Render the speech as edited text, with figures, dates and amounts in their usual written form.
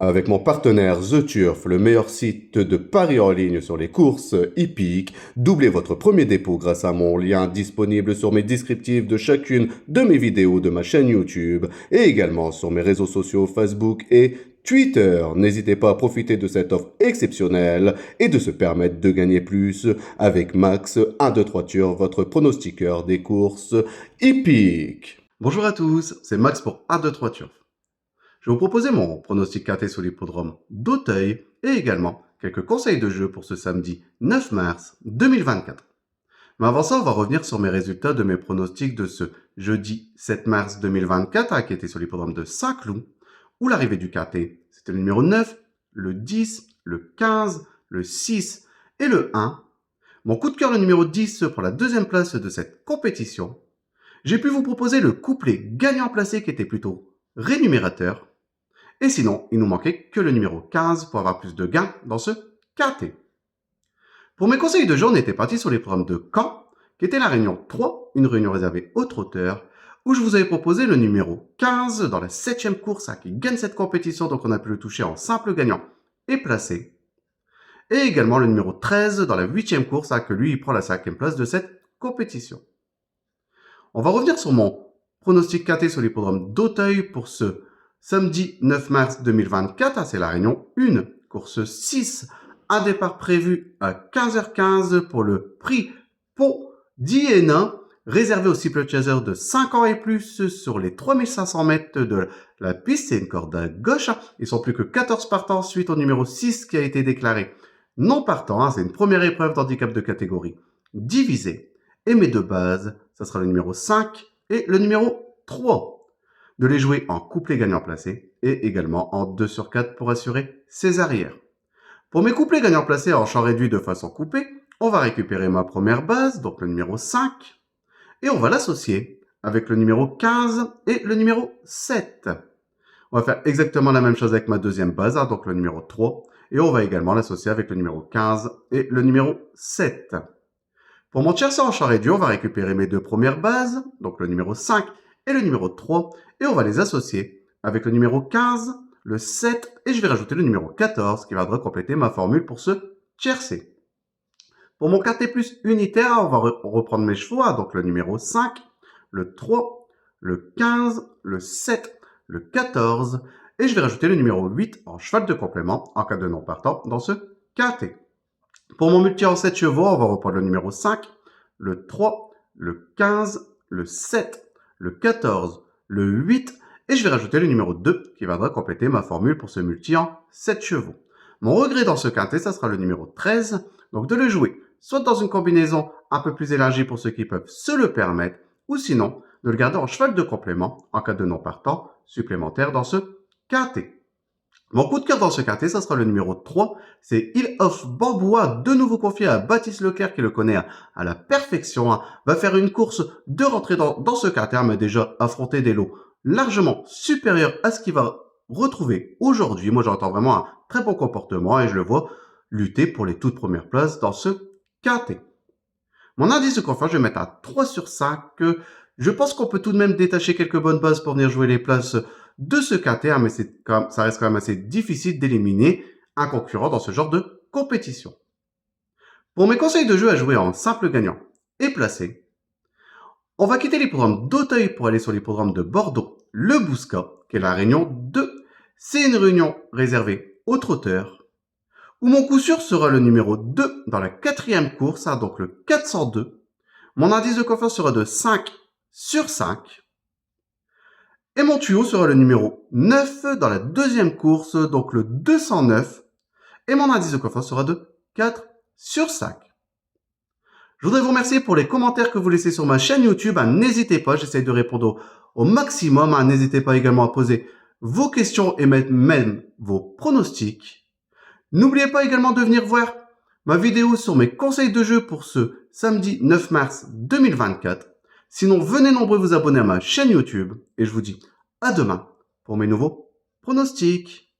Avec mon partenaire The Turf, le meilleur site de paris en ligne sur les courses hippiques, doublez votre premier dépôt grâce à mon lien disponible sur mes descriptifs de chacune de mes vidéos de ma chaîne YouTube et également sur mes réseaux sociaux Facebook et Twitter. N'hésitez pas à profiter de cette offre exceptionnelle et de se permettre de gagner plus avec Max 123 Turf, votre pronostiqueur des courses hippiques. Bonjour à tous, c'est Max pour 123 Turf. Je vais vous proposer mon pronostic quinté sur l'hippodrome d'Auteuil et également quelques conseils de jeu pour ce samedi 9 mars 2024. Mais avant ça, on va revenir sur mes résultats de mes pronostics de ce jeudi 7 mars 2024 qui était sur l'hippodrome de Saint-Cloud, où l'arrivée du quinté, c'était le numéro 9, le 10, le 15, le 6 et le 1. Mon coup de cœur, le numéro 10 pour la deuxième place de cette compétition. J'ai pu vous proposer le couplet gagnant placé qui était plutôt rémunérateur. Et sinon, il nous manquait que le numéro 15 pour avoir plus de gains dans ce quinté. Pour mes conseils de jeu, on était parti sur les programmes de Caen, qui était la réunion 3, une réunion réservée aux trotteurs, où je vous avais proposé le numéro 15 dans la 7e course qui gagne cette compétition, donc on a pu le toucher en simple gagnant et placé. Et également le numéro 13 dans la 8e course, que lui, il prend la 5e place de cette compétition. On va revenir sur mon pronostic quinté sur l'hippodrome d'Auteuil pour ce samedi 9 mars 2024, c'est la réunion 1, course 6, un départ prévu à 15h15 pour le prix Pont d'Iénin, réservé aux steeple chaser de 5 ans et plus sur les 3500 mètres de la piste. C'est une corde à gauche, ils sont plus que 14 partants suite au numéro 6 qui a été déclaré non partant. C'est une première épreuve d'handicap de catégorie divisée. Et mes deux bases, ça sera le numéro 5 et le numéro 3. De les jouer en couplet gagnant placé et également en 2 sur 4 pour assurer ses arrières. Pour mes couplets gagnants placés en champ réduit de façon coupée, on va récupérer ma première base, donc le numéro 5, et on va l'associer avec le numéro 15 et le numéro 7. On va faire exactement la même chose avec ma deuxième base, donc le numéro 3, et on va également l'associer avec le numéro 15 et le numéro 7. Pour mon tiercé en champ réduit, on va récupérer mes deux premières bases, donc le numéro 5 et le numéro 3, et on va les associer avec le numéro 15, le 7, et je vais rajouter le numéro 14 qui viendra compléter ma formule pour ce tiercé. Pour mon quinté plus unitaire, on va reprendre mes chevaux, donc le numéro 5, le 3, le 15, le 7, le 14, et je vais rajouter le numéro 8 en cheval de complément en cas de non partant dans ce quinté. Pour mon multi en 7 chevaux, on va reprendre le numéro 5, le 3, le 15, le 7, le 14, le 8, et je vais rajouter le numéro 2 qui viendra compléter ma formule pour ce multi en 7 chevaux. Mon regret dans ce quintet, ça sera le numéro 13, donc de le jouer soit dans une combinaison un peu plus élargie pour ceux qui peuvent se le permettre, ou sinon de le garder en cheval de complément en cas de non partant supplémentaire dans ce quintet. Mon coup de cœur dans ce quintet, ça sera le numéro 3, c'est Hill of Bamboua, de nouveau confié à Baptiste Leclerc qui le connaît à la perfection, va faire une course de rentrée dans ce quintet, mais déjà affronter des lots largement supérieurs à ce qu'il va retrouver aujourd'hui. Moi j'entends vraiment un très bon comportement et je le vois lutter pour les toutes premières places dans ce quintet. Mon indice de confiance, je vais mettre à 3 sur 5. Je pense qu'on peut tout de même détacher quelques bonnes bases pour venir jouer les places de ce quintet, mais ça reste quand même assez difficile d'éliminer un concurrent dans ce genre de compétition. Pour mes conseils de jeu à jouer en simple gagnant et placé, on va quitter l'hippodrome d'Auteuil pour aller sur l'hippodrome de Bordeaux, le Bouscat, qui est la réunion 2. C'est une réunion réservée aux trotteurs, où mon coup sûr sera le numéro 2 dans la 4e course, donc le 402. Mon indice de confiance sera de 5 sur 5. Et mon tuyau sera le numéro 9 dans la 2e course, donc le 209. Et mon indice de confiance sera de 4 sur 5. Je voudrais vous remercier pour les commentaires que vous laissez sur ma chaîne YouTube. N'hésitez pas, j'essaie de répondre au maximum. N'hésitez pas également à poser vos questions et même vos pronostics. N'oubliez pas également de venir voir ma vidéo sur mes conseils de jeu pour ce samedi 9 mars 2024. Sinon, venez nombreux vous abonner à ma chaîne YouTube et je vous dis à demain pour mes nouveaux pronostics.